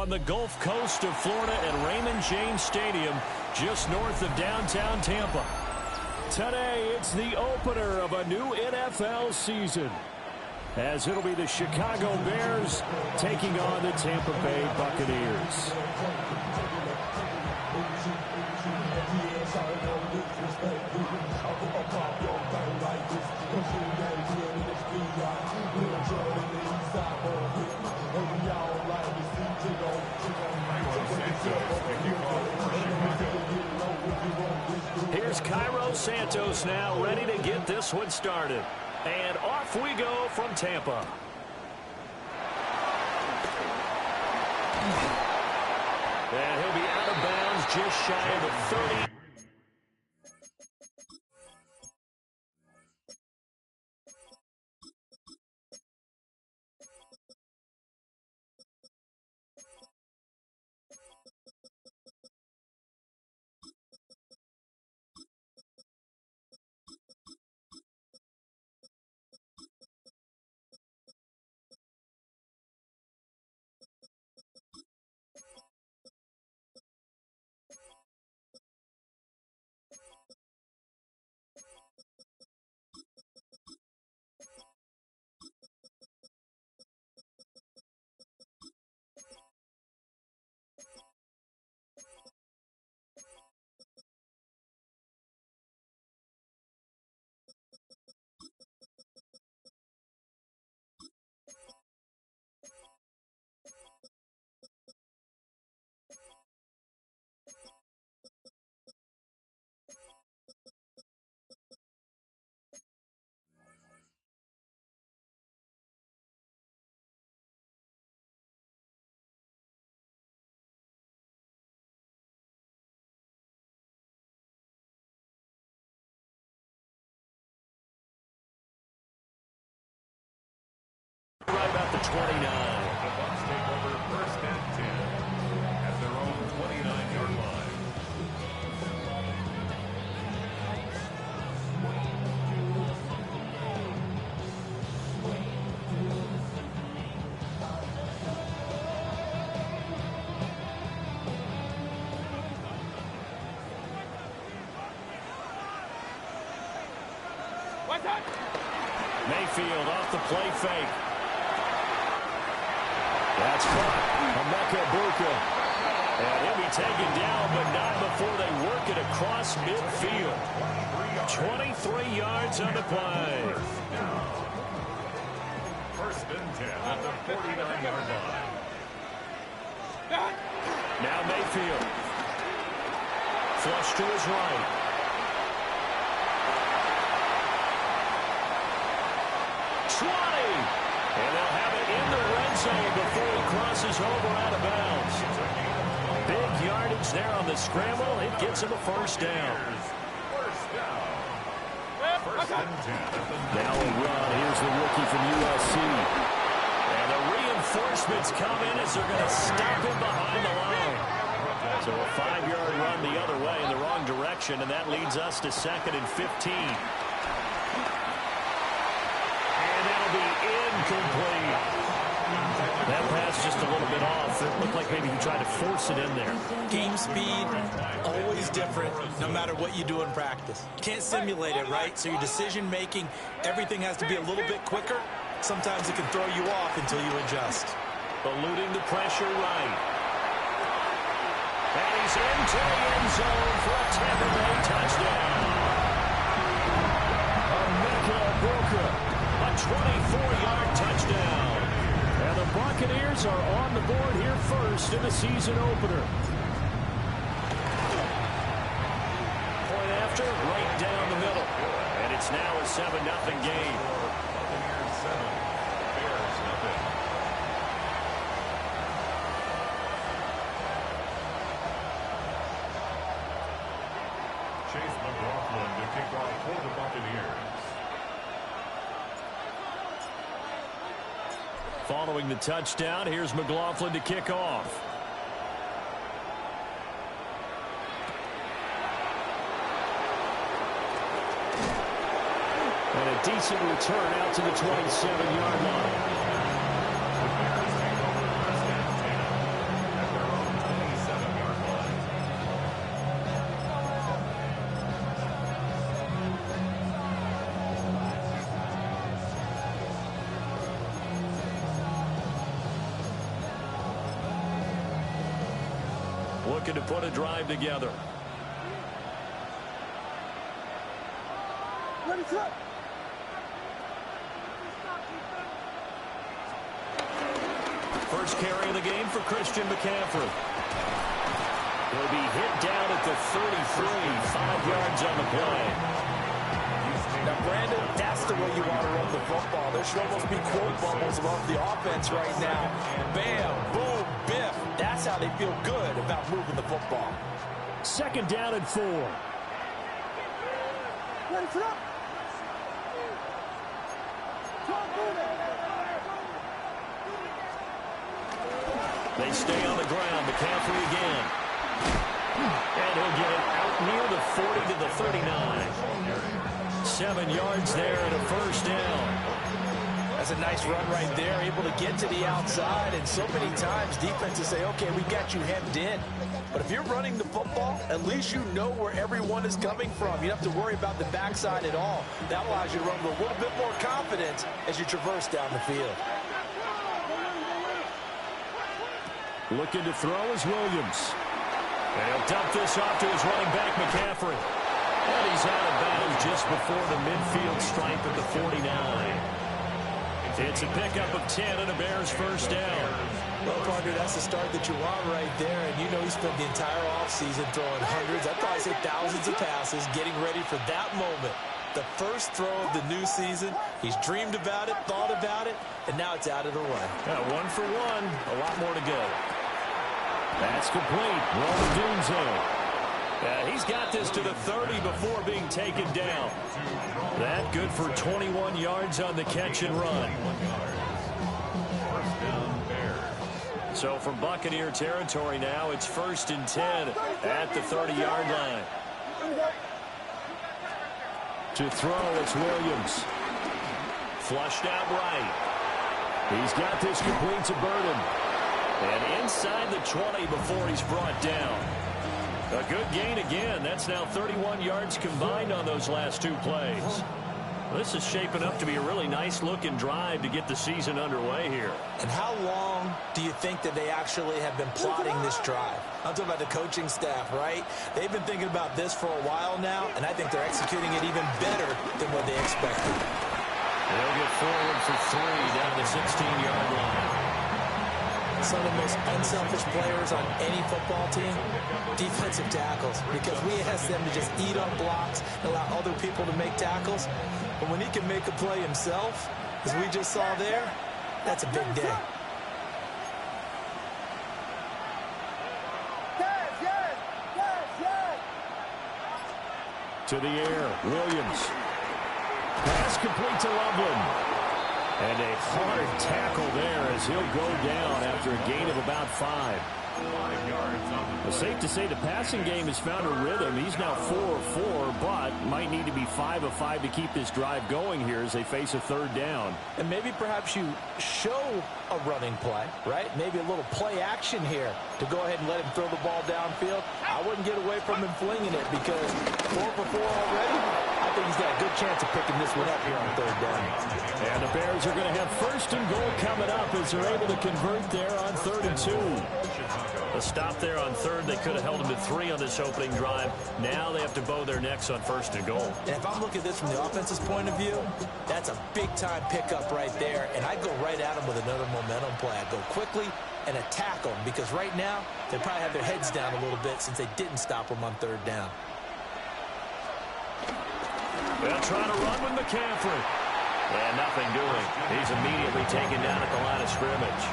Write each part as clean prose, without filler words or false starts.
on the Gulf Coast of Florida at Raymond James Stadium, just north of downtown Tampa. Today, it's the opener of a new NFL season, as it'll be the Chicago Bears taking on the Tampa Bay Buccaneers. Here's Cairo Santos now, ready to get this one started. And off we go from Tampa. And he'll be out of bounds just shy of the 30. Right about the 29. The Bucs take over first and 10 at their own 29-yard line. Mayfield off the play fake. That's caught. Emeka Egbuka. And he'll be taken down, but not before they work it across midfield. 23 yards on the play. First and 10 at the 49-yard line. Now Mayfield. Flush to his right. And they'll have it in the red zone before he crosses over out of bounds. Big yardage there on the scramble. It gets him a first down. First and 10. Now a run. Here's the rookie from USC. And the reinforcements come in as they're going to stop him behind the line. So a 5-yard run the other way in the wrong direction, and that leads us to 2nd and 15. Incomplete. That pass just a little bit off. It looked like maybe he tried to force it in there. Game speed, always different, no matter what you do in practice. You can't simulate it, right? So your decision-making, everything has to be a little bit quicker. Sometimes it can throw you off until you adjust. Eluding the pressure right. And he's into the end zone for a Tampa Bay touchdown. Emeka Egbuka. A 24-yard touchdown. And the Buccaneers are on the board here first in the season opener. Point after, right down the middle. And it's now a 7-0 game. Buccaneers 7, Bears nothing. Chase McLaughlin to kick off for the Buccaneers. Following the touchdown, here's McLaughlin to kick off. And a decent return out to the 27-yard line. The Bears take over first and 10 looking to put a drive together. First carry of the game for Christian McCaffrey. He'll be hit down at the 33, 5 yards on the play. Now, Brandon, that's the way you want to run the football. There should almost be quote bubbles above the offense right now. Bam, boom, biff. That's how they feel good about moving the football. Second down and 4. They stay on the ground. McCaffrey again. And he'll get it out near the 40 to the 39. 7 yards there and a first down. That's a nice run right there, able to get to the outside. And so many times defenses say, okay, we got you hemmed in. But if you're running the football, at least you know where everyone is coming from. You don't have to worry about the backside at all. That allows you to run with a little bit more confidence as you traverse down the field. Looking to throw is Williams. And he'll dump this off to his running back, McCaffrey. And he's out of bounds just before the midfield stripe at the 49. It's a pickup of 10 and a Bears first down. Well, partner, that's the start that you want right there. And you know he spent the entire offseason throwing hundreds, I'd probably say thousands of passes, getting ready for that moment. The first throw of the new season. He's dreamed about it, thought about it, and now it's out of the way. 1 for 1. A lot more to go. That's complete. Rome Odunze. He's got this to the 30 before being taken down. That good for 21 yards on the catch and run. So from Buccaneer territory now, it's 1st and 10 at the 30-yard line. To throw, it's Williams. Flushed out right. He's got this complete to Burden. And inside the 20 before he's brought down. A good gain again. That's now 31 yards combined on those last 2 plays. This is shaping up to be a really nice-looking drive to get the season underway here. And how long do you think that they actually have been plotting this drive? I'm talking about the coaching staff, right? They've been thinking about this for a while now, and I think they're executing it even better than what they expected. They'll get forward for 3 down the 16-yard line. Some of the most unselfish players on any football team, defensive tackles, because we ask them to just eat up blocks and allow other people to make tackles. But when he can make a play himself, as we just saw there, that's a big day. To the air, Williams. Pass complete to Loveland. And a hard tackle there as he'll go down after a gain of about 5. It's safe to say the passing game has found a rhythm. He's now 4 of 4, but might need to be 5 of 5 to keep this drive going here as they face a 3rd down. And maybe perhaps you show a running play, right? Maybe a little play action here to go ahead and let him throw the ball downfield. I wouldn't get away from him flinging it because 4 for 4 already. I think he's got a good chance of picking this one up here on 3rd down. And the Bears are going to have 1st and goal coming up as they're able to convert there on 3rd and 2. A stop there on 3rd. They could have held them to 3 on this opening drive. Now they have to bow their necks on 1st and goal. And if I'm looking at this from the offense's point of view, that's a big-time pickup right there. And I'd go right at them with another momentum play. I'd go quickly and attack them because right now they probably have their heads down a little bit since they didn't stop them on 3rd down. They'll try to run with McCaffrey. And nothing doing. He's immediately taken down at the line of scrimmage.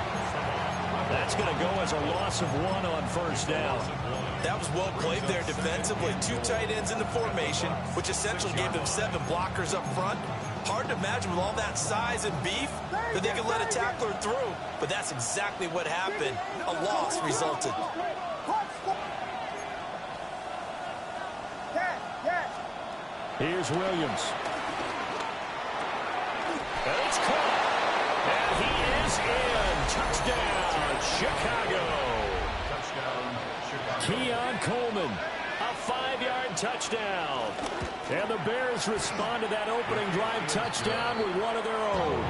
That's going to go as a loss of 1 on 1st down. That was well played there defensively. 2 tight ends in the formation, which essentially gave them 7 blockers up front. Hard to imagine with all that size and beef that they could let a tackler through. But that's exactly what happened. A loss resulted. Here's Williams. And it's caught. And he is in. Touchdown, Chicago. Keon Coleman, a 5-yard touchdown. And the Bears respond to that opening drive touchdown with one of their own.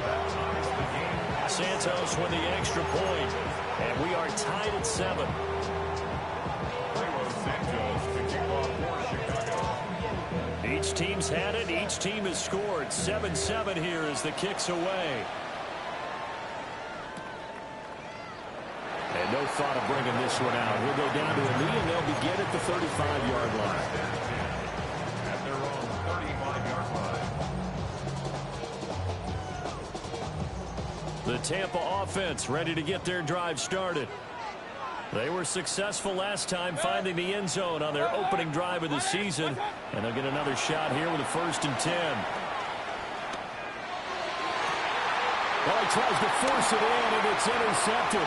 Santos with the extra point. And we are tied at 7. Each team's had it. Each team has scored. 7-7 here as the kick's away. And no thought of bringing this one out. We'll go down to a knee, and they'll begin at the 35-yard line. At their own 35-yard line. The Tampa offense ready to get their drive started. They were successful last time finding the end zone on their opening drive of the season, and they'll get another shot here with a 1st and 10. Well, he tries to force it in, and it's intercepted.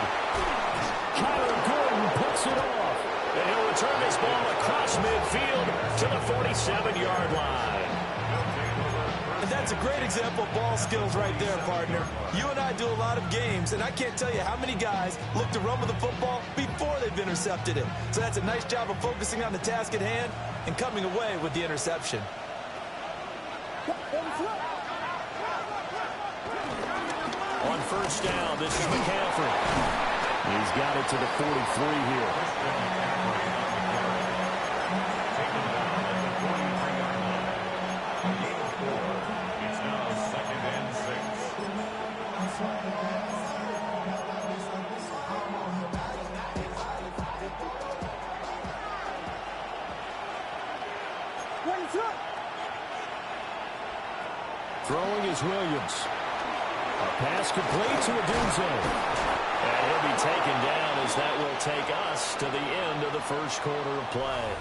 Kyler Gordon puts it off. And he'll return this ball across midfield to the 47-yard line. And that's a great example of ball skills right there, partner. You and I do a lot of games, and I can't tell you how many guys look to run with the football before they've intercepted it. So that's a nice job of focusing on the task at hand and coming away with the interception. On 1st down, this is McCaffrey. He's got it to the 43 here. It's now 2nd and 6. Throwing is Williams. A pass complete to Odunze. And he'll be taken down as that will take us to the end of the 1st quarter of play.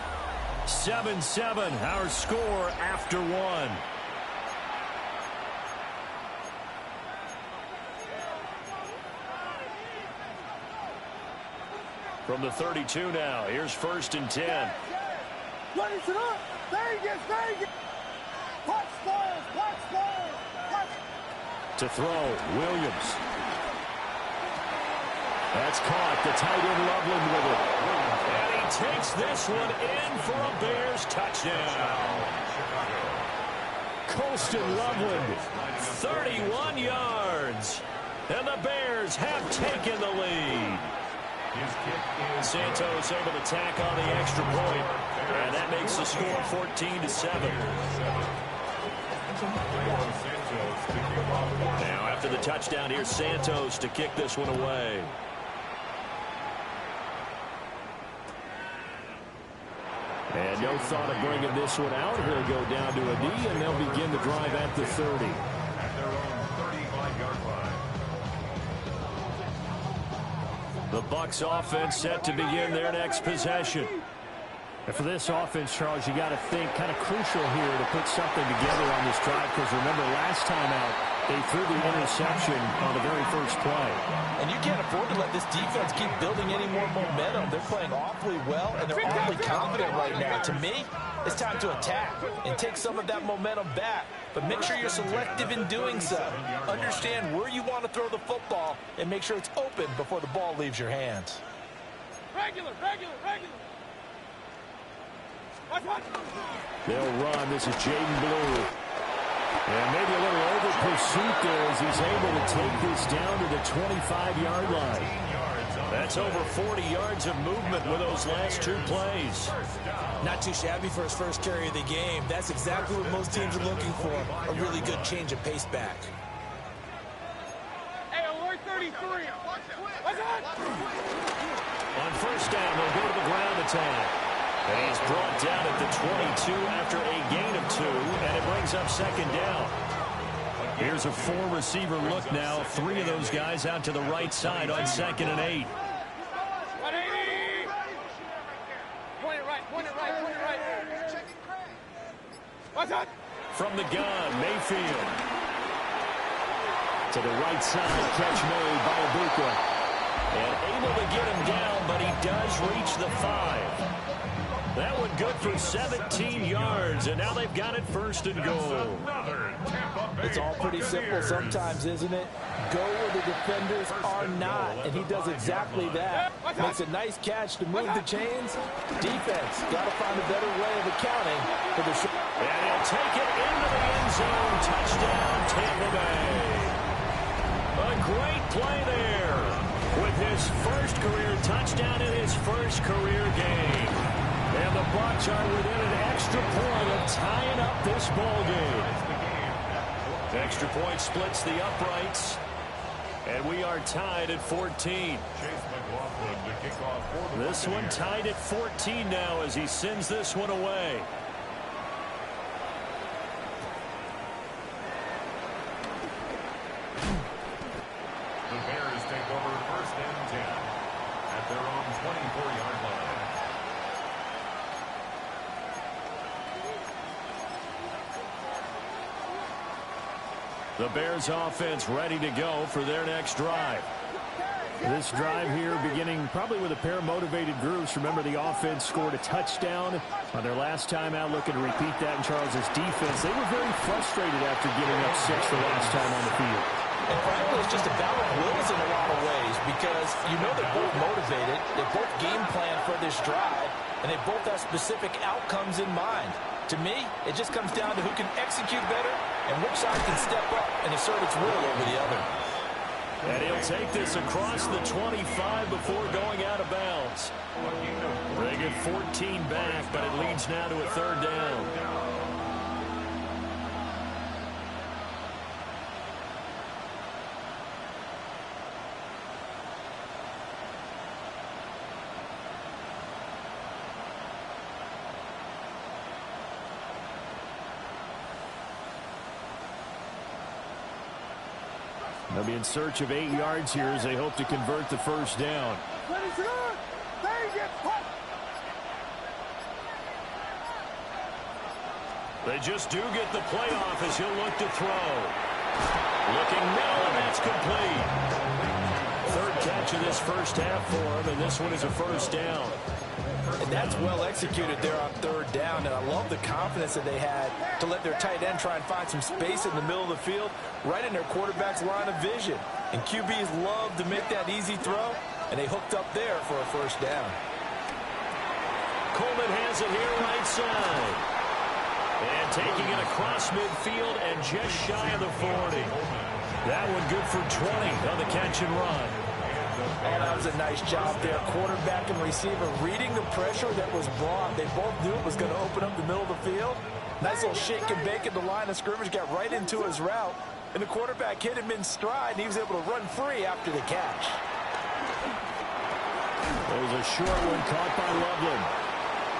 7-7, our score after 1. From the 32 now, here's 1st and 10. To throw, Williams. That's caught. The tight end Loveland with it. And he takes this one in for a Bears touchdown. Colston Loveland, 31 yards. And the Bears have taken the lead. Santos able to tack on the extra point. And that makes the score 14-7. Now after the touchdown, here's Santos to kick this one away. And no thought of bringing this one out. He'll go down to a knee, and they'll begin the drive at the 30. At their own 35-yard line. The Bucs offense set to begin their next possession. And for this offense, Charles, you got to think kind of crucial here to put something together on this drive, because remember last time out they threw the interception on the very first play. And you can't afford to let this defense keep building any more momentum. They're playing awfully well, and they're awfully confident right now. To me, it's time to attack and take some of that momentum back. But make sure you're selective in doing so. Understand where you want to throw the football and make sure it's open before the ball leaves your hands. Regular. They'll run. This is Jaden Blue. And maybe a little over pursuit there as he's able to take this down to the 25-yard line. That's over 40 yards of movement with those last 2 plays. Not too shabby for his first carry of the game. That's exactly what most teams are looking for, a really good change of pace back. Hey, alert 33. What's that? On 1st down, they'll go to the ground attack. And he's brought down at the 22 after a gain of 2, and it brings up 2nd down. Here's a 4-receiver look now. 3 of those guys out to the right side on 2nd and 8. 180. Point it right. What's that? From the gun, Mayfield. To the right side, catch made by Ibuka. And able to get him down, but he does reach the 5. That one good for 17 yards, and now they've got it 1st and goal. It's all pretty simple sometimes, isn't it? Go where the defenders are not, and he does exactly that. Makes a nice catch to move the chains. Defense got to find a better way of accounting for the shot. And he'll take it into the end zone. Touchdown, Tampa Bay. A great play there with his first career touchdown in his first career game. And the Bucs are within an extra point of tying up this ball game. Extra point splits the uprights. And we are tied at 14. This one tied at 14 now as he sends this one away. The Bears take over 1st and 10 at their own 24-yard line. The Bears offense ready to go for their next drive. This drive here beginning probably with a pair of motivated groups. Remember, the offense scored a touchdown on their last time out, looking to repeat that in Charles's defense. They were very frustrated after giving up 6 the last time on the field. And frankly, it's just a battle of wills in a lot of ways because you know they're both motivated. They both game plan for this drive, and they both have specific outcomes in mind. To me, it just comes down to who can execute better and which side can step up and assert its will over the other. And he'll take this across the 25 before going out of bounds. They get 14 back, but it leads now to a 3rd down. They'll be in search of 8 yards here as they hope to convert the 1st down. They just do get the play off as he'll look to throw. Looking now, and that's complete. 3rd catch of this 1st half for him, and this one is a 1st down. And that's well executed there on 3rd down, and I love the confidence that they had to let their tight end try and find some space in the middle of the field, right in their quarterback's line of vision. And QBs love to make that easy throw, and they hooked up there for a 1st down. Coleman has it here right side. And taking it across midfield and just shy of the 40. That one good for 20 on the catch and run. Oh, that was a nice job there. Quarterback and receiver reading the pressure that was brought. They both knew it was going to open up the middle of the field. Nice little shake and bake at the line of scrimmage. Got right into his route. And the quarterback hit him in stride, and he was able to run free after the catch. There's a short one caught by Loveland.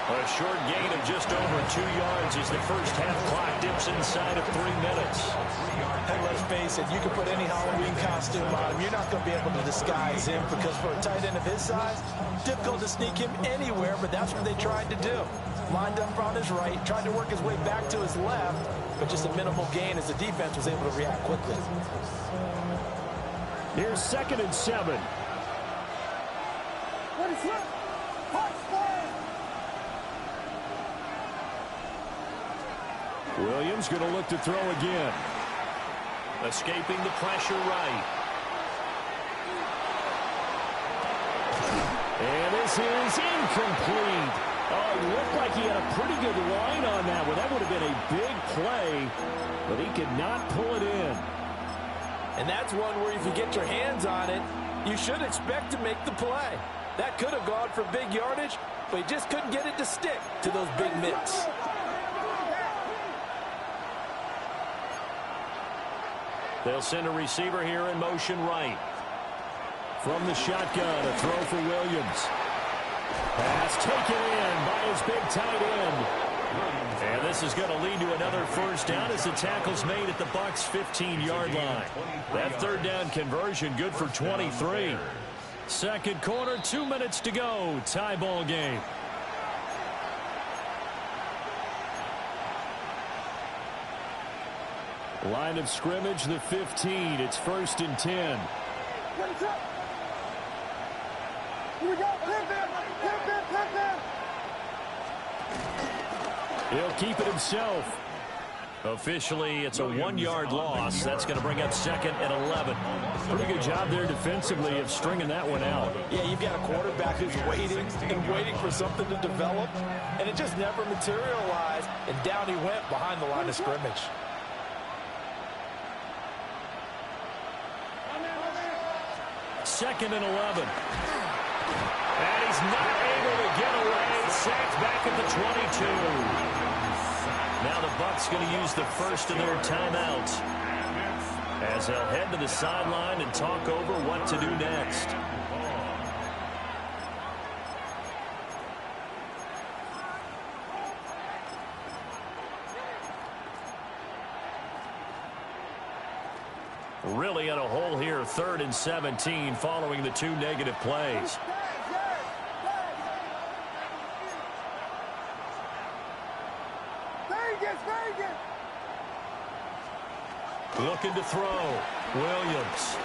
A short gain of just over 2 yards as the 1st half clock dips inside of 3 minutes. Hey, let's face it, you can put any Halloween costume on him. You're not going to be able to disguise him because for a tight end of his size, difficult to sneak him anywhere, but that's what they tried to do. Lined up on his right, tried to work his way back to his left, but just a minimal gain as the defense was able to react quickly. Here's 2nd and 7. Williams going to look to throw again. Escaping the pressure right. And this is incomplete. Oh, it looked like he had a pretty good line on that one. That would have been a big play, but he could not pull it in. And that's one where if you get your hands on it, you should expect to make the play. That could have gone for big yardage, but he just couldn't get it to stick to those big mitts. They'll send a receiver here in motion right. From the shotgun, a throw for Williams. Pass taken in by his big tight end. And this is going to lead to another 1st down as the tackle's made at the Bucs' 15-yard line. That 3rd down conversion good for 23. 2nd quarter, 2 minutes to go. Tie ball game. Line of scrimmage, the 15. It's 1st and 10. Here we go. He'll keep it himself. Officially, it's a 1-yard loss. That's going to bring up 2nd and 11. Pretty good job there defensively of stringing that one out. Yeah, you've got a quarterback who's waiting and waiting for something to develop, and it just never materialized, and down he went behind the line of scrimmage. Second and 11. And he's not able to get away. Sacked back at the 22. Now the Bucs going to use the first of their timeouts as they'll head to the sideline and talk over what to do next. Really in a hole here, 3rd and 17 following the 2 negative plays. Looking to throw. Williams.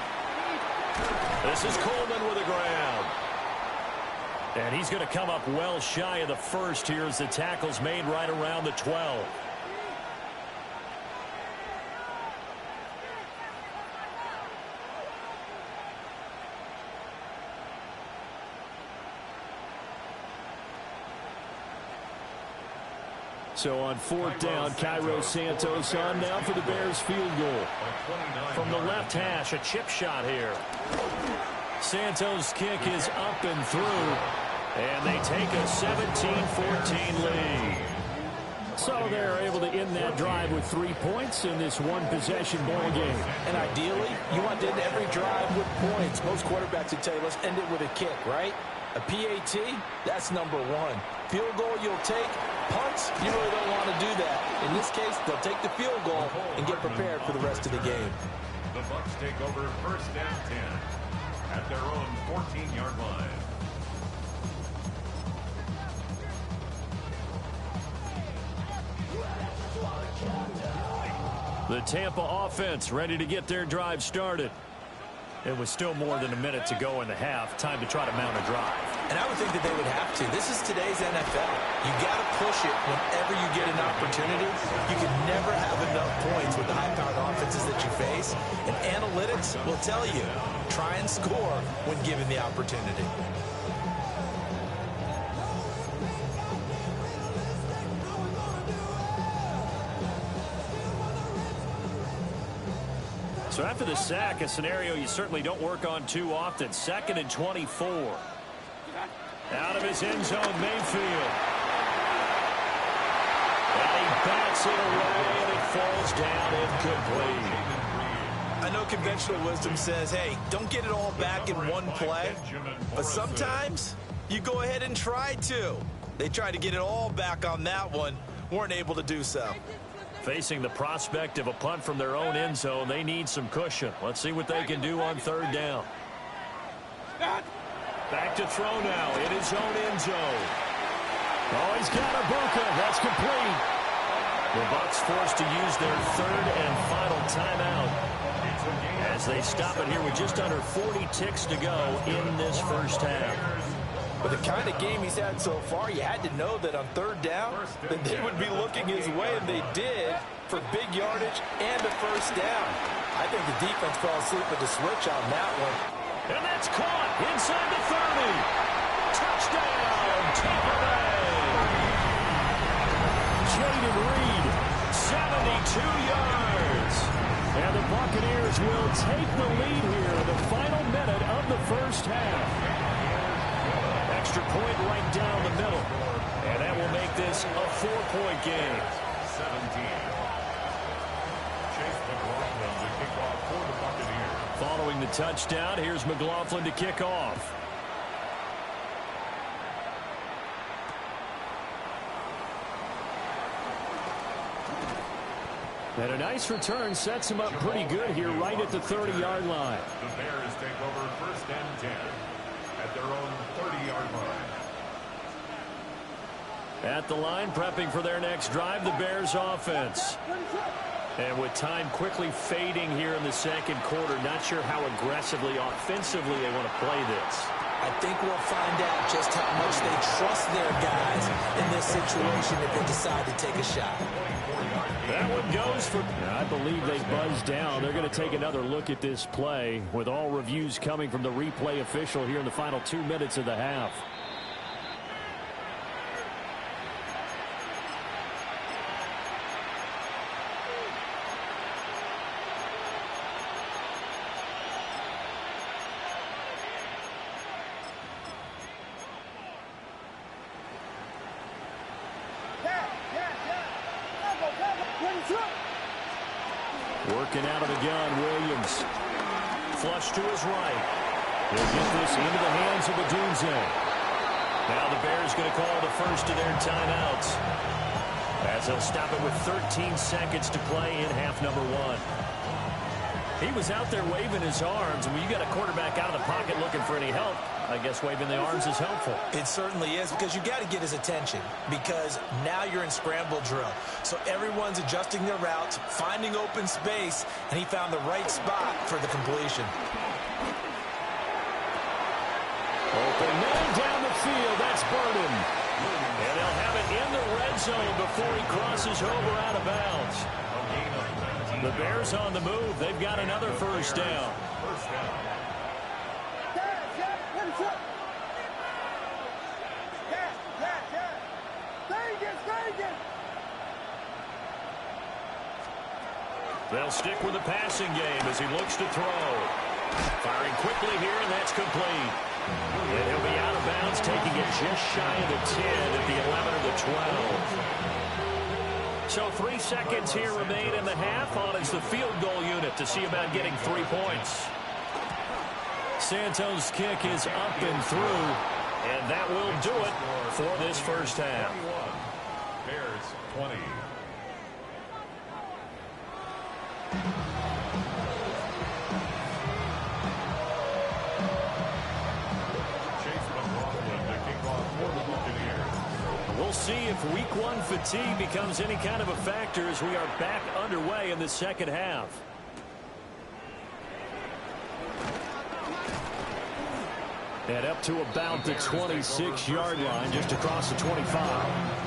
This is Coleman with the ground. And he's going to come up well shy of the first here as the tackle's made right around the 12. So on 4th down, Cairo Santos on now for the Bears field goal. From the left hash, a chip shot here. Santos' kick is up and through, and they take a 17-14 lead. So they're able to end that drive with 3 points in this one-possession ball game. And ideally, you want to end every drive with points. Most quarterbacks would tell you, let's end it with a kick, right? A PAT, that's number 1. Field goal you'll take. Punts, you really don't want to do that. In this case, they'll take the field goal and get prepared for the rest of the game. The Bucs take over 1st and 10 at their own 14-yard line. The Tampa offense ready to get their drive started. It was still more than a minute to go in the half. Time to try to mount a drive. And I would think that they would have to. This is today's NFL. You got to push it whenever you get an opportunity. You can never have enough points with the high-powered offenses that you face. And analytics will tell you, try and score when given the opportunity. So after the sack, a scenario you certainly don't work on too often. 2nd and 24. Out of his end zone, Mayfield. And he bats it away, and it falls down incomplete. I know conventional wisdom says, hey, don't get it all back in one play. But sometimes you go ahead and try to. They tried to get it all back on that one. Weren't able to do so. Facing the prospect of a punt from their own end zone, they need some cushion. Let's see what they can do on 3rd down. Back to throw now in his own end zone. Oh, he's got Ibuka. That's complete. The Bucs forced to use their 3rd and final timeout as they stop it here with just under 40 ticks to go in this first half. But the kind of game he's had so far, you had to know that on 3rd down, that they would be looking his way, and they did, for big yardage and a first down. I think the defense fell asleep with the switch on that one. And that's caught inside the 30. Touchdown, Tampa Bay. Jayden Reed, 72 yards. And the Buccaneers will take the lead here in the final minute of the first half. Extra point right down the middle. And that will make this a 4-point game. 17. Chase McLaughlin to kick off for the Buccaneers. Following the touchdown, here's McLaughlin to kick off. And a nice return sets him up pretty good here right at the 30-yard line. The Bears take over 1st and 10 at their own 30-yard line. At the line, prepping for their next drive, the Bears offense. And with time quickly fading here in the 2nd quarter, not sure how aggressively, offensively they want to play this. I think we'll find out just how much they trust their guys in this situation if they decide to take a shot. That one goes for... I believe they buzzed down. They're going to take another look at this play with all reviews coming from the replay official here in the final 2 minutes of the half. Working out of the gun, Williams. Flush to his right. He'll get this into the hands of Odunze. Now the Bears going to call the first of their timeouts, as they'll stop it with 13 seconds to play in half number 1. He was out there waving his arms, and when you got a quarterback out of the pocket looking for any help, I guess waving the arms is helpful. It certainly is, because you got to get his attention, because now you're in scramble drill. So everyone's adjusting their routes, finding open space, and he found the right spot for the completion. Open man down the field. That's Burden. And they'll have it in the red zone before he crosses over out of bounds. The Bears on the move. They've got another first down. They'll stick with the passing game as he looks to throw. Firing quickly here, and that's complete. And he'll be out of bounds, taking it just shy of the 10 at the 11 or the 12. So 3 seconds here remain in the half. On is the field goal unit to see about getting 3 points. Santos' kick is up and through, and that will do it for this first half. Bears 20. We'll see if week 1 fatigue becomes any kind of a factor as we are back underway in the second half. And up to about the 26-yard line, just across the 25.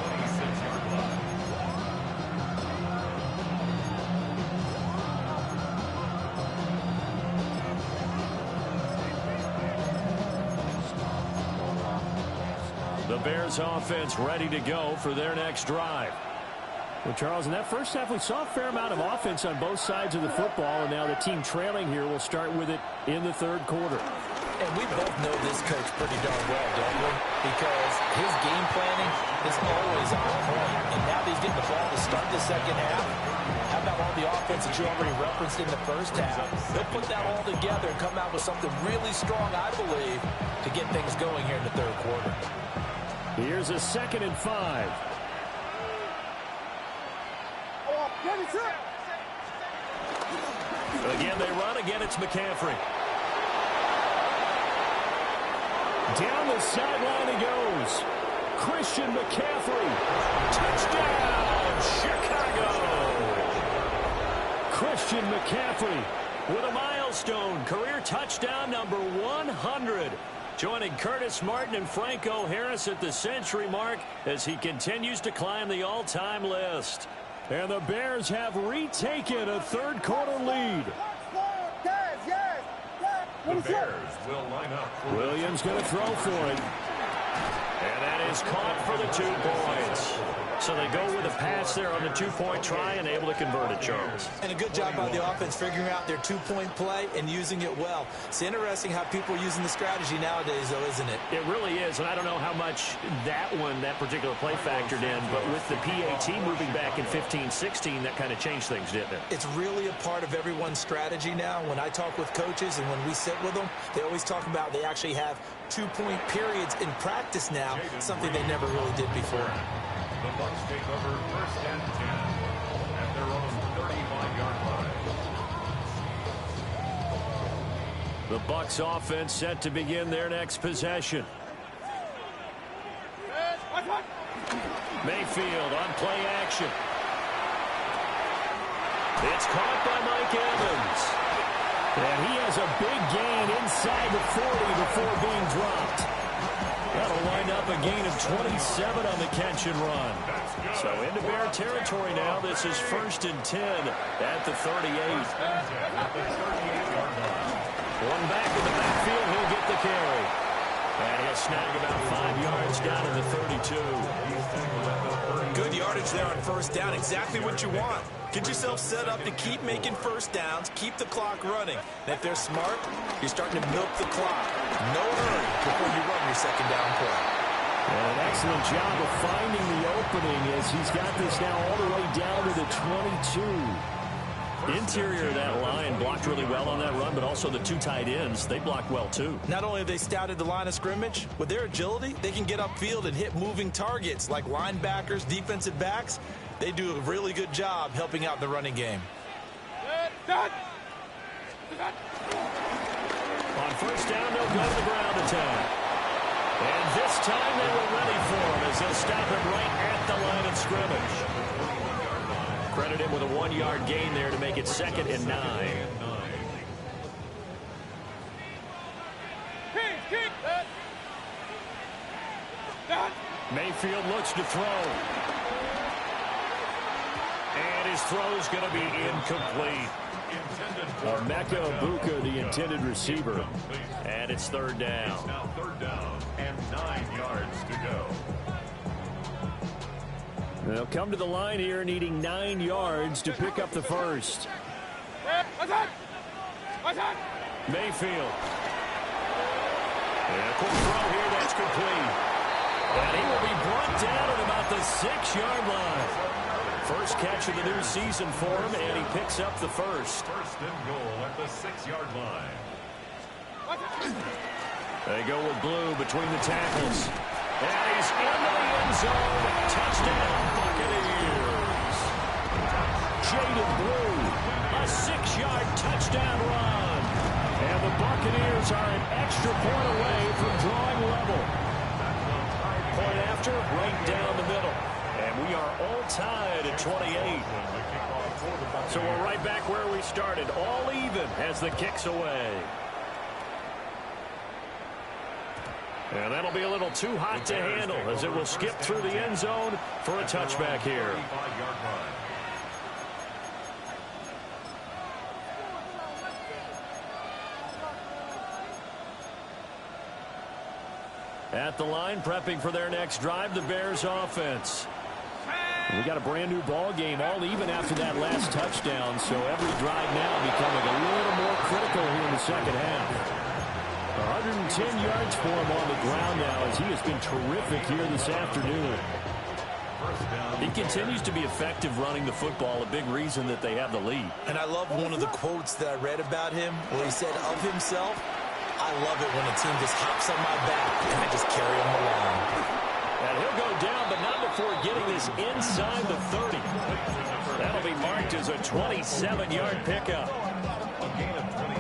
The Bears offense ready to go for their next drive. Well, Charles, in that first half, we saw a fair amount of offense on both sides of the football, and now the team trailing here will start with it in the third quarter. And we both know this coach pretty darn well, don't we? Because his game planning is always on point. And now that he's getting the ball to start the second half, how about all the offense that you already referenced in the first half? They'll put that all together and come out with something really strong, I believe, to get things going here in the third quarter. Here's a 2nd and 5. Again, they run. Again, it's McCaffrey. Down the sideline he goes. Christian McCaffrey. Touchdown, Chicago. Christian McCaffrey with a milestone career touchdown number 100. Joining Curtis Martin and Franco Harris at the century mark as he continues to climb the all-time list. And the Bears have retaken a third quarter lead. The Bears will line up. Williams going to throw for it. And that is caught for the 2 points. So they go with a pass there on the 2-point try and able to convert it, Charles. And a good job by the offense figuring out their 2-point play and using it well. It's interesting how people are using the strategy nowadays, though, isn't it? It really is, and I don't know how much that particular play factored in, but with the PAT moving back in 15-16, that kind of changed things, didn't it? It's really a part of everyone's strategy now. When I talk with coaches and when we sit with them, they always talk about they actually have 2-point periods in practice now, something they never really did before. The Bucs take over 1st and 10 at their own 35-yard line. The Bucs offense set to begin their next possession. Mayfield on play action. It's caught by Mike Evans. And he has a big gain inside the 40 before being dropped. That'll wind up a gain of 27 on the catch and run. So into Bear territory now. This is 1st and 10 at the 38. One back in the backfield. He'll get the carry. And he'll snag about 5 yards down to the 32. Good yardage there on 1st down. Exactly what you want. Get yourself set up to keep making 1st downs, keep the clock running. And if they're smart, you're starting to milk the clock. No hurry before you run your 2nd down play. And an excellent job of finding the opening as he's got this now all the way down to the 22. Interior of that line blocked really well on that run, but also the two tight ends, they blocked well too. Not only have they scouted the line of scrimmage, with their agility, they can get upfield and hit moving targets like linebackers, defensive backs. They do a really good job helping out the running game. On first down, they'll go to the ground attack. And this time they were ready for him as they'll stop him right at the line of scrimmage. Credit him with a 1-yard gain there to make it 2nd and 9. Mayfield looks to throw. And his throw's going to be incomplete. Emeka Egbuka, the intended receiver. And it's 3rd down. Now 3rd down and 9 yards to go. They'll come to the line here needing 9 yards to pick up the first. Mayfield. And a quick throw here, that's complete. And he will be brought down at about the 6-yard line. First catch of the new season for him, and he picks up the first. 1st and goal at the 6-yard line. They go with Blue between the tackles. And he's into the end zone. Touchdown, Buccaneers. Jaden Blue, a 6-yard touchdown run. And the Buccaneers are an extra point away from drawing level. Point after, right down the middle. And we are all tied at 28. So we're right back where we started, all even as the kick's away. And that'll be a little too hot to handle as it will skip through the end zone for a touchback here. At the line, prepping for their next drive, the Bears offense. We got a brand new ball game, all even after that last touchdown, so every drive now becoming a little more critical here in the second half. 110 yards for him on the ground now as he has been terrific here this afternoon. He continues to be effective running the football, a big reason that they have the lead. And I love one of the quotes that I read about him where he said of himself, I love it when a team just hops on my back and I just carry them along. And he'll go down, but not before getting this inside the 30. That'll be marked as a 27-yard pickup.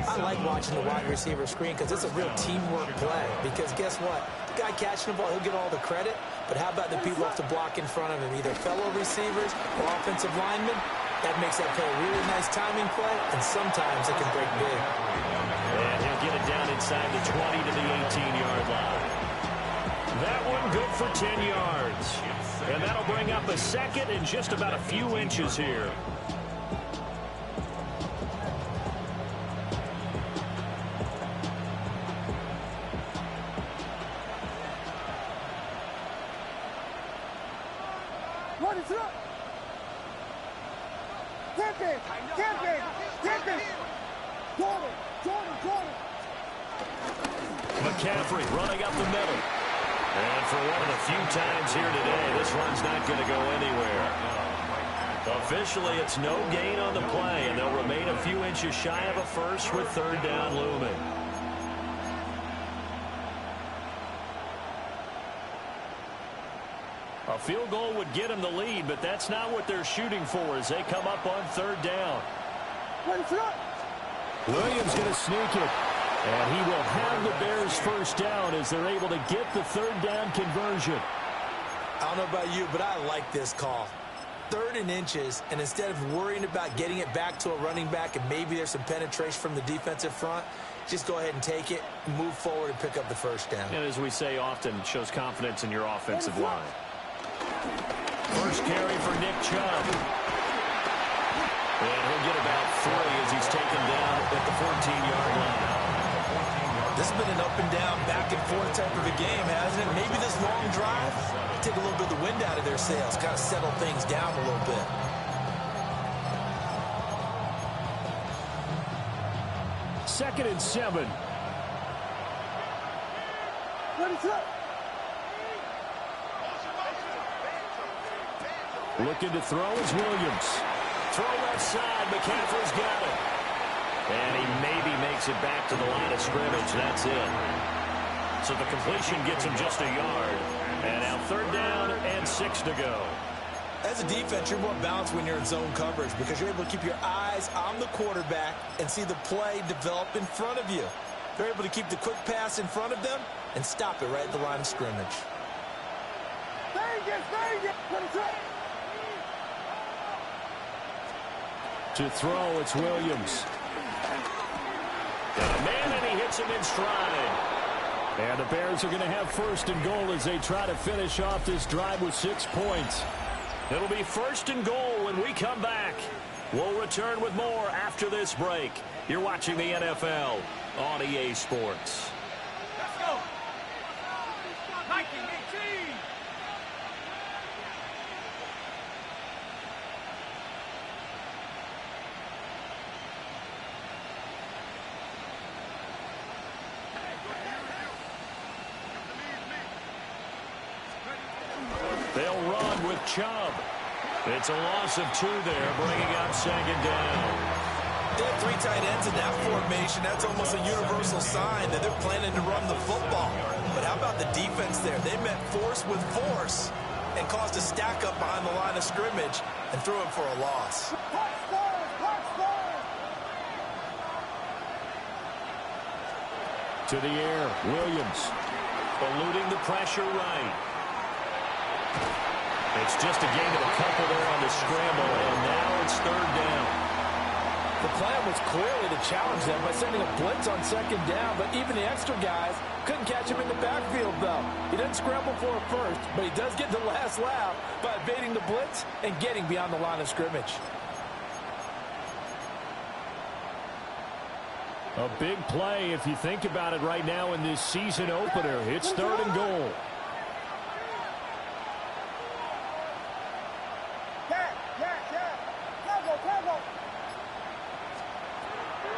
I like watching the wide receiver screen because it's a real teamwork play. Because guess what? The guy catching the ball, he'll get all the credit. But how about the people have to block in front of him, either fellow receivers or offensive linemen? That makes that play a really nice timing play, and sometimes it can break big. And he'll get it down inside the 20 to the 18-yard line. That one good for 10 yards. And that'll bring up a 2nd and just about a few inches here. What is up? Jordan! McCaffrey running up the middle. And for one of the few times here today, this run's not going to go anywhere. Officially, it's no gain on the play, and they'll remain a few inches shy of a first with 3rd down looming. A field goal would get them the lead, but that's not what they're shooting for as they come up on 3rd down. Williams going to sneak it. And he will have the Bears first down as they're able to get the 3rd down conversion. I don't know about you, but I like this call. 3rd and inches, and instead of worrying about getting it back to a running back and maybe there's some penetration from the defensive front, just go ahead and take it, move forward, and pick up the first down. And as we say often, it shows confidence in your offensive line. First carry for Nick Chubb. And he'll get about 3 as he's taken down at the 14-yard line. This has been an up-and-down, back-and-forth type of a game, hasn't it? Maybe this long drive take a little bit of the wind out of their sails, kind of settle things down a little bit. Second and 7. Looking to throw is Williams. throw left side. McCaffrey's got it. And he maybe makes it back to the line of scrimmage. That's it. So the completion gets him just a yard. And now 3rd down and 6 to go. As a defense, you're more balanced when you're in zone coverage because you're able to keep your eyes on the quarterback and see the play develop in front of you. You're able to keep the quick pass in front of them and stop it right at the line of scrimmage. To throw, it's Williams. And a man, and he hits him in stride. And the Bears are going to have 1st and goal as they try to finish off this drive with 6 points. It'll be 1st and goal when we come back. We'll return with more after this break. You're watching the NFL on EA Sports. Let's go. Nike, team. They'll run with Chubb. It's a loss of 2 there, bringing up 2nd down. They have 3 tight ends in that formation. That's almost a universal sign that they're planning to run the football. But how about the defense there? They met force with force and caused a stack up behind the line of scrimmage and threw him for a loss. To the air, Williams eluding the pressure right. It's just a gain of a couple there on the scramble, and now it's 3rd down. The plan was clearly to challenge them by sending a blitz on 2nd down, but even the extra guys couldn't catch him in the backfield, though. He didn't scramble for a first, but he does get the last laugh by evading the blitz and getting beyond the line of scrimmage. A big play if you think about it right now in this season opener. It's 3rd and goal.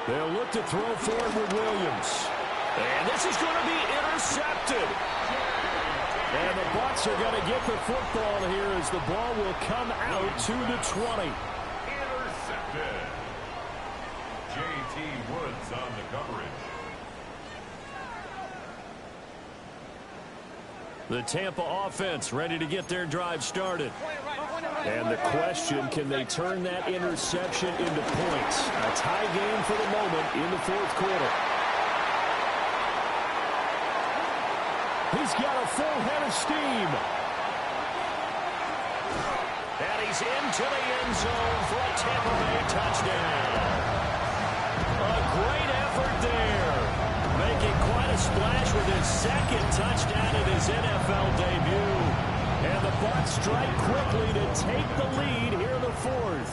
They'll look to throw forward with Williams. And this is going to be intercepted. And the Bucs are going to get the football here as the ball will come out to the 20. Intercepted. J.T. Woods on the coverage. The Tampa offense ready to get their drive started. And the question, can they turn that interception into points? A tie game for the moment in the 4th quarter. He's got a full head of steam. And he's into the end zone for a Tampa Bay touchdown. A great effort there. Making quite a splash with his 2nd touchdown in his NFL debut. And the Bucs strike quickly to take the lead here in the 4th.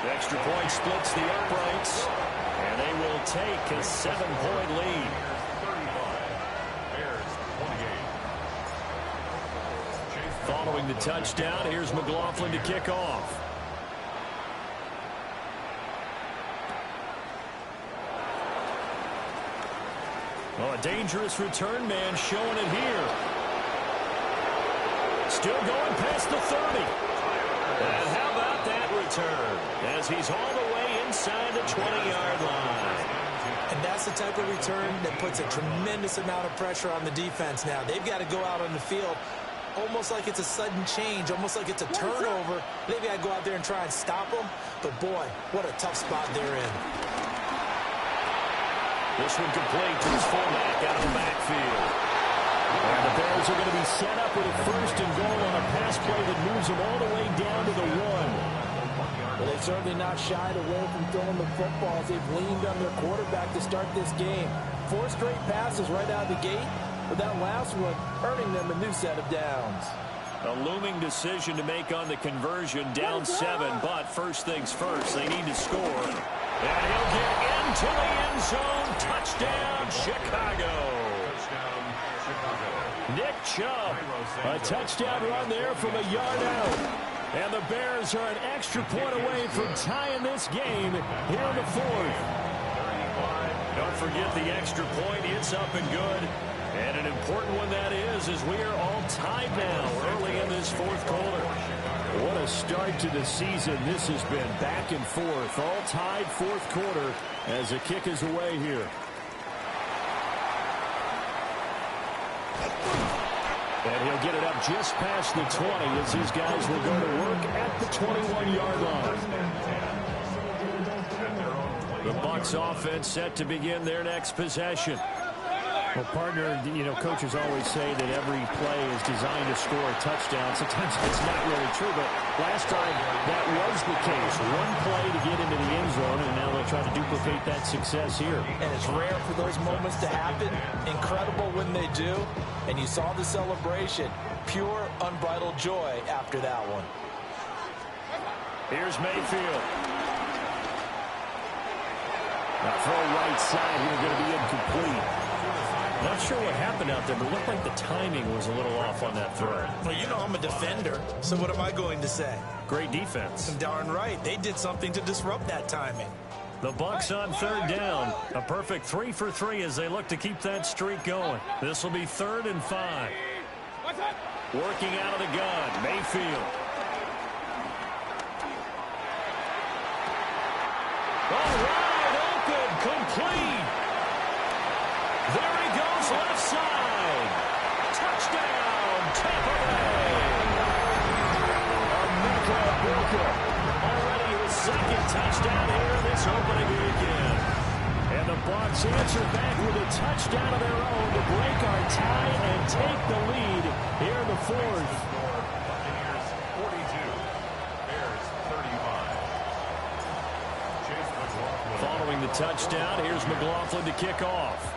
The extra point splits the uprights, and they will take a 7-point lead. 35. Bears 28. Following the touchdown, here's McLaughlin to kick off. Oh, a dangerous return man showing it here. Still going past the 30. And how about that return? As he's all the way inside the 20-yard line. And that's the type of return that puts a tremendous amount of pressure on the defense now. They've got to go out on the field almost like it's a sudden change, almost like it's a turnover. They've got to go out there and try and stop them. But, boy, what a tough spot they're in. This one complete to his fullback out of the backfield. And the Bears are going to be set up with a 1st and goal on a pass play that moves them all the way down to the 1. Well, they've certainly not shied away from throwing the football as they've leaned on their quarterback to start this game. 4 straight passes right out of the gate, but that last one earning them a new set of downs. A looming decision to make on the conversion, down 7, but first things first, they need to score. And he'll get into the end zone. Touchdown, Chicago. Nick Chubb, a touchdown run there from a yard out. And the Bears are an extra point away from tying this game here in the 4th. Don't forget the extra point. It's up and good. And an important one that is, as we are all tied now early in this fourth quarter. What a start to the season this has been. Back and forth, all tied fourth quarter as the kick is away here. And he'll get it up just past the 20 as these guys will go to work at the 21-yard line. The Bucs offense set to begin their next possession. Well, partner, coaches always say that every play is designed to score a touchdown. Sometimes that's not really true, but last time that was the case. One play to get into the end zone, and now they'll try to duplicate that success here. And it's rare for those moments to happen. Incredible when they do. And you saw the celebration. Pure, unbridled joy after that one. Here's Mayfield. Now throw right side here, going to be incomplete. Not sure what happened out there, but it looked like the timing was a little off on that throw. Well, I'm a defender, so what am I going to say? Great defense. Darn right. They did something to disrupt that timing. The Bucs on third down. A perfect 3 for 3 as they look to keep that streak going. This will be 3rd and 5. Working out of the gun, Mayfield. All right, open, complete. There he goes, left side. Touchdown, Tampa Bay. Emeka Egbuka. Already his second touchdown here in this opening weekend. And the Bucs answer back with a touchdown of their own to break our tie and take the lead here in the fourth. Buccaneers 42, Bears 35. Chase McLaughlin. Following the touchdown, here's McLaughlin to kick off.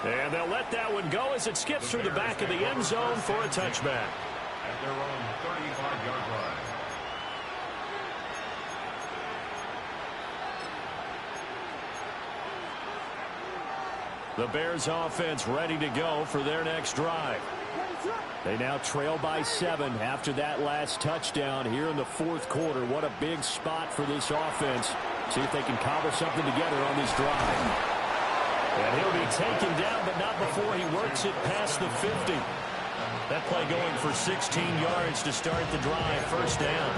And they'll let that one go as it skips through the back of the end zone for a touchback. At their own 35-yard line. The Bears offense ready to go for their next drive. They now trail by 7 after that last touchdown here in the fourth quarter. What a big spot for this offense. See if they can cobble something together on this drive. And he'll be taken down, but not before he works it past the 50. That play going for 16 yards to start the drive. First down.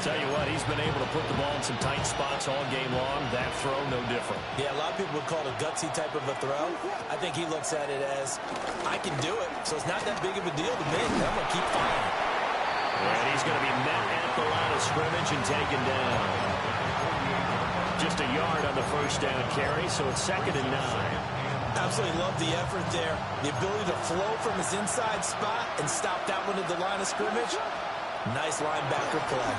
Tell you what, he's been able to put the ball in some tight spots all game long. That throw, no different. Yeah, a lot of people would call it a gutsy type of a throw. I think he looks at it as, I can do it, so it's not that big of a deal to me. I'm going to keep firing. And he's going to be met at the line of scrimmage and taken down. Just a yard on the first down carry, so it's 2nd and 9. Absolutely love the effort there. The ability to flow from his inside spot and stop that one at the line of scrimmage. Nice linebacker play.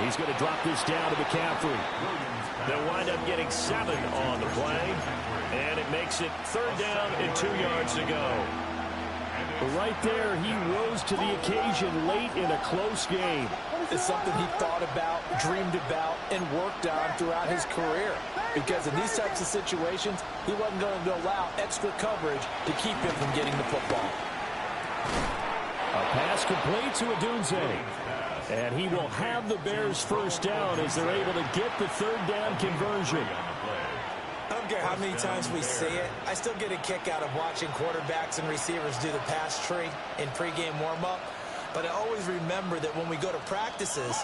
He's going to drop this down to McCaffrey. They'll wind up getting 7 on the play, and it makes it 3rd down and 2 yards to go. But right there, he rose to the occasion late in a close game. It's something he thought about, dreamed about, and worked on throughout his career. Because in these types of situations, he wasn't going to allow extra coverage to keep him from getting the football. A pass complete to Odunze. And he will have the Bears first down as they're able to get the 3rd down conversion. I don't care how many times we see it. I still get a kick out of watching quarterbacks and receivers do the pass tree in pregame warm-up. But I always remember that when we go to practices,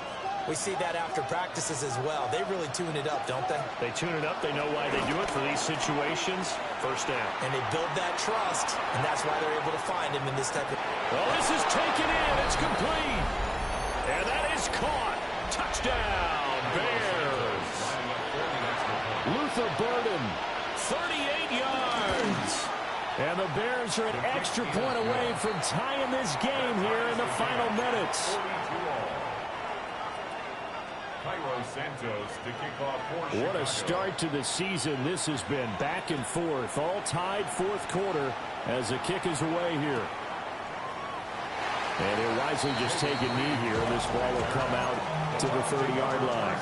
we see that after practices as well. They really tune it up, don't they? They tune it up. They know why they do it for these situations. First down. And they build that trust, and that's why they're able to find him in this type of... Well, this is taken in. It's complete. And that is caught. Touchdown, Bears. Luther Burden, 38 yards. And the Bears are an extra point away from tying this game here in the final minutes. What a start to the season this has been. Back and forth, all tied fourth quarter as the kick is away here. And he'll wisely just take a knee here, and this ball will come out to the 30-yard line.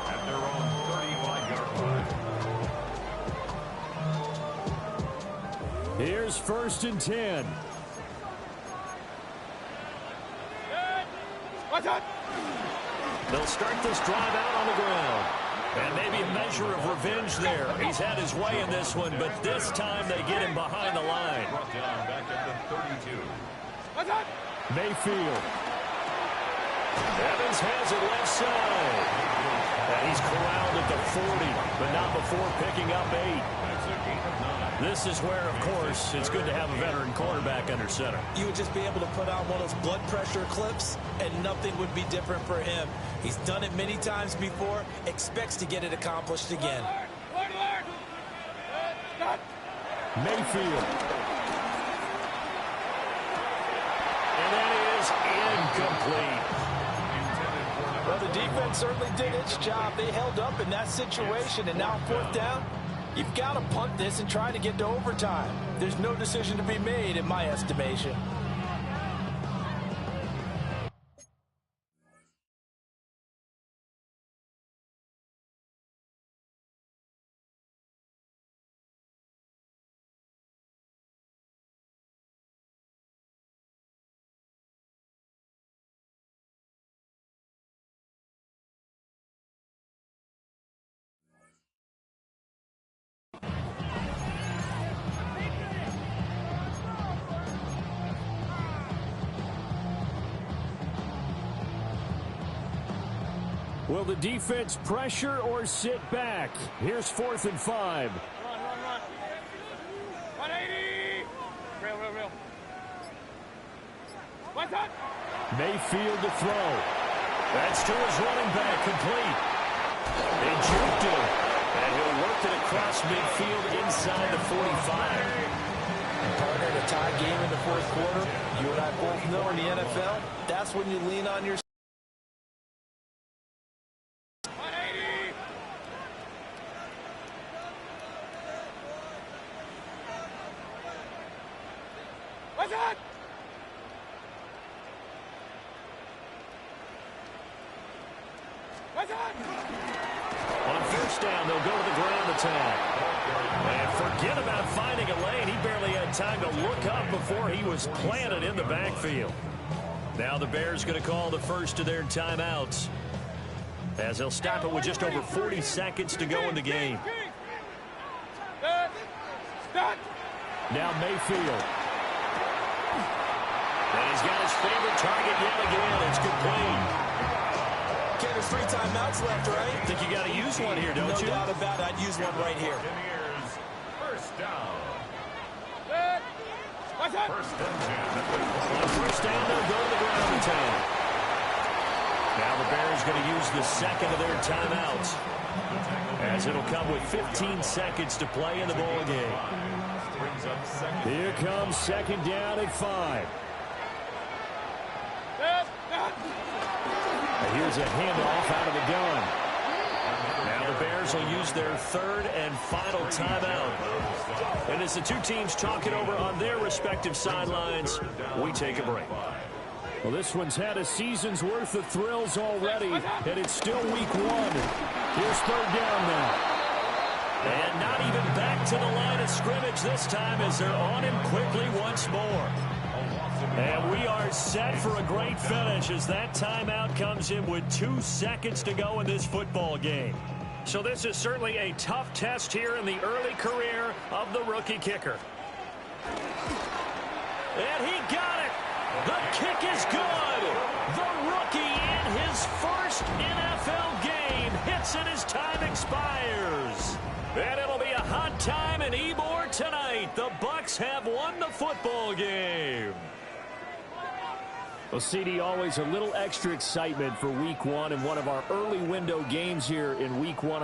At their own 35-yard line. Here's 1st and 10. Watch out! They'll start this drive out on the ground. And maybe a measure of revenge there. He's had his way in this one, but this time they get him behind the line. Back at the 32. Mayfield. Evans has it left side. And he's corralled at the 40, but not before picking up 8. This is where, of course, it's good to have a veteran quarterback under center. You would just be able to put on one of those blood pressure clips, and nothing would be different for him. He's done it many times before, expects to get it accomplished again. Mayfield. And that is incomplete. Well, the defense certainly did its job. They held up in that situation, and now 4th down, you've got to punt this and try to get to overtime. There's no decision to be made, in my estimation. Will the defense pressure or sit back? Here's 4th and 5. Run. 180. Real. What's up? Mayfield to throw. That's to his running back, complete. They juked him, and he'll work it across midfield inside the 45. Partner, a tie game in the 4th quarter. You and I both know in the NFL, that's when you lean on your. What's up? On 1st down, they'll go to the ground attack. And forget about finding a lane. He barely had time to look up before he was planted in the backfield. Now the Bears going to call the first of their timeouts, as they'll stop it with just over 40 seconds to go in the game. Now Mayfield. And he's got his favorite target yet again. It's complete. Okay, there's 3 timeouts left, right? I think you got to use one here, don't you? No doubt about it. I'd use one right here. First down. What's up? First and 10. On 1st down, they'll go to the ground attack. Now the Bears going to use the second of their timeouts, as it'll come with 15 seconds to play in the ball game. Here comes 2nd down at 5. Here's a handoff out of the gun. Now the Bears will use their 3rd and final timeout. And as the 2 teams talk it over on their respective sidelines, we take a break. Well, this one's had a season's worth of thrills already, and it's still week 1. Here's 3rd down now. And not even back to the line of scrimmage this time, as they're on him quickly once more. And we are set for a great finish, as that timeout comes in with 2 seconds to go in this football game. So this is certainly a tough test here in the early career of the rookie kicker. And he got it. The kick is good. The rookie in his first NFL game hits it as time expires. And it'll be a hot time in Ybor tonight. The Bucs have won the football game. Well, CD, always a little extra excitement for week 1 and one of our early window games here in week 1.